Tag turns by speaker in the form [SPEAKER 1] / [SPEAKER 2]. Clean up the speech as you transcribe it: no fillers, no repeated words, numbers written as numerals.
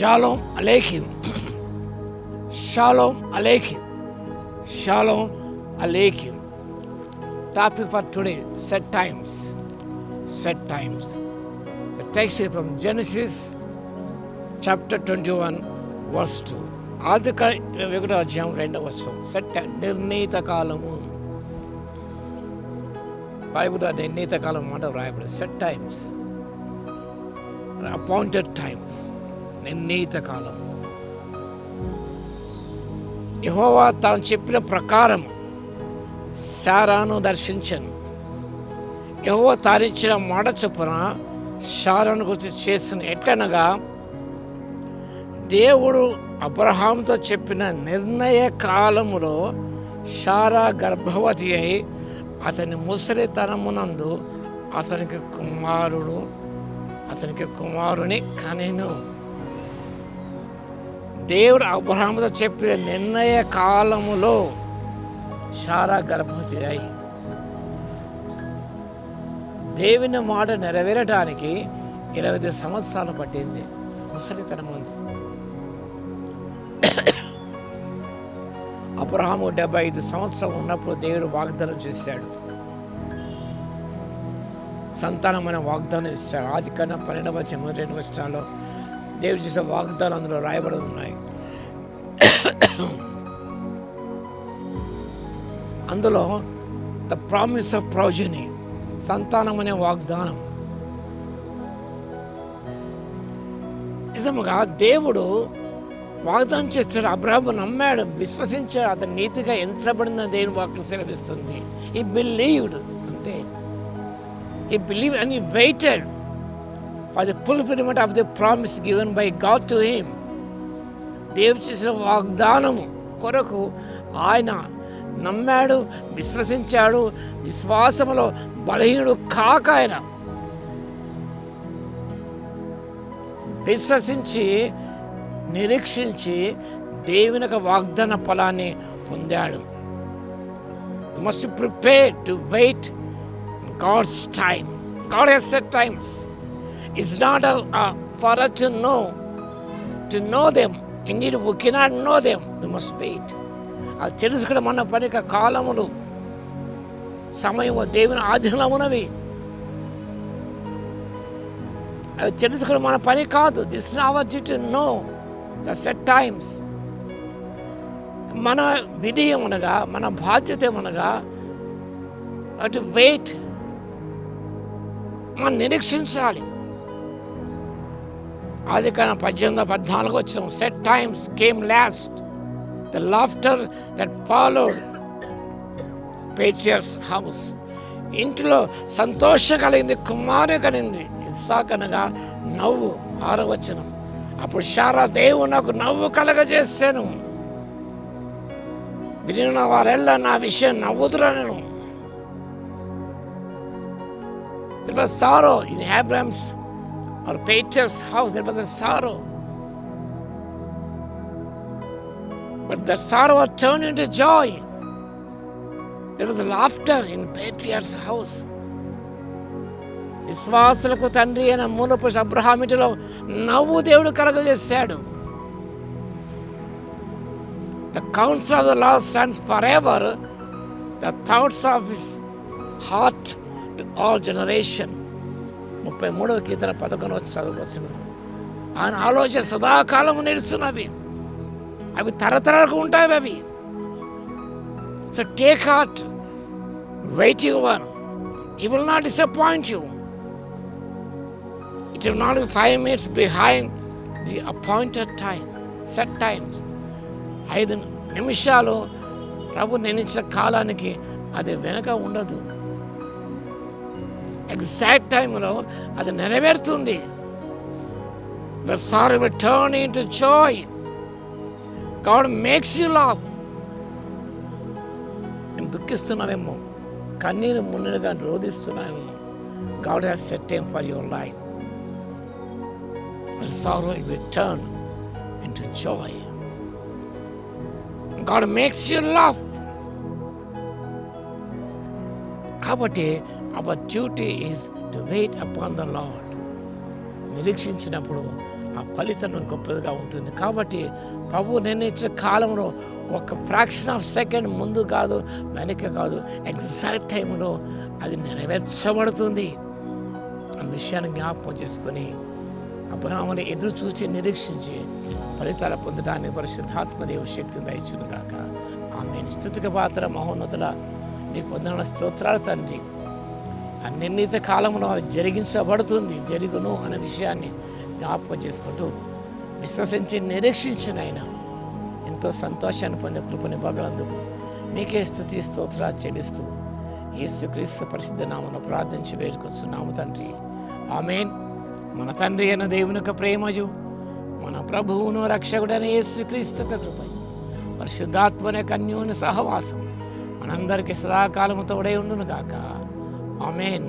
[SPEAKER 1] Shalom Aleichem. Shalom Aleichem. Shalom Aleichem. Topic for today, set times. Set times. The text is from Genesis chapter 21 verse 2. ఆది ఒకటో అధ్యాయం 2వ వచనం. Set నిర్ణీత కాలము. బైబిల్లో నిర్ణీత కాలం మాట వ్రాయబడింది. సెట్ టైమ్స్, అపాయింటెడ్ టైమ్స్, నిర్ణీత కాలం. యెహోవా తాను చెప్పిన ప్రకారం శారాను దర్శించను. యెహోవా తానిచ్చిన మాట చొప్పున శారాను గురించి చేసిన ఎట్లనగా, దేవుడు అబ్రహాముతో చెప్పిన నిర్ణయ కాలములో శారా గర్భవతి అయి అతని ముసలితనమునందు అతనికి కుమారుని కనెను. దేవుడు అబ్రహాముతో చెప్పిన నిర్ణయ కాలములో శారా గర్భవతి అయి, దేవుని మాట నెరవేరడానికి 20 సంవత్సరాలు పట్టింది. ముసలితనం ఉంది. అబ్రహాము 75 సంవత్సరం ఉన్నప్పుడు దేవుడు వాగ్దానం చేశాడు. సంతానమైన వాగ్దానం ఇస్తాడు. ఆది కన్నా 12వ అధ్యాయం 2 వచనాల్లో దేవుడు చేసే వాగ్దానాలు అందులో రాయబడి ఉన్నాయి. అందులో ద ప్రామిస్ ఆఫ్ ప్రొవిజన్, సంతానం అనే వాగ్దానం. నిజముగా దేవుడు వాగ్దానం చేస్తాడు. అబ్రహాము నమ్మాడు, విశ్వసించాడు, అతను నీతిగా ఎంచబడిన దేవుని వాక్యం సెలవిస్తుంది. ఈ బిలీవ్డ్, అంతే. ఈ బిలీవ్ అండ్ ఈ waited for the fulfilment of the promise given by God to him. దేవుడు చేసిన వాగ్దానము కొరకు ఆయన నమ్మాడు, విశ్వసించాడు. విశ్వాసములో బలహీనుడు కాక ఆయన విశ్వసించి నిరీక్షించి దేవుని యొక్క వాగ్దాన ఫలాన్ని పొందాడు. You must prepare to wait God's time. God has set times. It's not for us to know them. Indeed, we cannot know them. We must wait. అది తెలుసుకున్న మన పనిక కాలములు, సమయము దేవుని ఆధీనంలో ఉన్నవి. అది తెలుసుకున్న మన పని కాదు. This is our duty to know the set times. మన విధి ఏమనగా, మన బాధ్యత ఏమనగా అటు వెయిట్, మనం నిరీక్షించాలి. ఆది కాండం 18-14 వచ్చిన set times came last. The laughter that followed patriarchs house. ఇంటిలో సంతోషం కలిగింది, కుమారు కలిగింది. ఇస్సాకు అనగా నవ్వు. 6వ వచనం. అప్పుడు శారా, దేవుడు నాకు నవ్వు కలగజేసాను, వినిన వారెల్లా నా విషయం నవ్వుదురను. There was sorrow in Abraham's or Peter's house. There was a sorrow, but the sorrow turned into joy. There was laughter in Peter's house. విశ్వాసులకు తండ్రి అయిన మూలపురుషుడు అబ్రహాము ఇంటిలో నవ్వు దేవుడు కలగజేశాడు. The counsel of the Lord stands forever, the thoughts of his heart to all generation. 33వ కీర్తన 11వ చదువుకొచ్చిన ఆయన ఆలోచన సదాకాలము నిలుస్తున్నవి, అవి తరతరాలకు ఉంటాయి. అవి so take heart, waiting one, he will not disappoint you. It will not be 5 minutes behind the appointed time, set times. 5 నిమిషాలు ప్రభు నిర్ణయించిన కాలానికి అది వెనక ఉండదు. ఎగ్జాక్ట్ టైంలో అది నెరవేరుతుంది. The sorrow will turn into joy. God makes you laugh. నేను దుఃఖిస్తున్నావేమో, కన్నీరు మున్నీరుగా రోధిస్తున్నావేమో, God has set time for your life. The sorrow will turn into joy. God makes you laugh. కాబట్టి our duty is to wait upon the Lord. నిరీక్షించినప్పుడు ఆ ఫలితం గొప్పదిగా ఉంటుంది. కాబట్టి ప్రభు నిర్ణయించిన కాలంలో ఒక ఫ్రాక్షన్ ఆఫ్ సెకండ్ ముందు కాదు, వెనక కాదు, ఎగ్జాక్ట్ టైంలో అది నెరవేర్చబడుతుంది అన్న విషయాన్ని జ్ఞాపకం చేసుకొని అబ్రహాముని ఎదురు చూసి నిరీక్షించి ఫలితాలు పొందడానికి పరిశుద్ధాత్మ దేవ శక్తిని దయచును గాక. ఆమేన్. స్తుతికి పాత్ర మహోన్నతుల నీకు వందనాల స్తోత్రాలు తండ్రి. ఆ నిర్ణీత కాలంలో అది జరిగించబడుతుంది, జరుగును అనే విషయాన్ని జ్ఞాపకం చేసుకుంటూ విశ్వసించి నిరీక్షించిన ఆయన ఎంతో సంతోషాన్ని పొందే కృపనివ్వగలందుకు నీకే స్తుతి స్తోత్రాలు చెల్లిస్తూ యేసుక్రీస్తు పరిశుద్ధ నామమున ప్రార్థించి వేడుకొస్తున్నాము తండ్రి. ఆమేన్. మన తండ్రి అయిన దేవుని యొక్క ప్రేమయు, మన ప్రభువును రక్షకుడైన యేసుక్రీస్తు యొక్క కృపయు, పరిశుద్ధాత్మని యొక్క అన్యోన్య సహవాసం మనందరికీ సదాకాలము తోడై ఉండును గాక. ఆమేన్.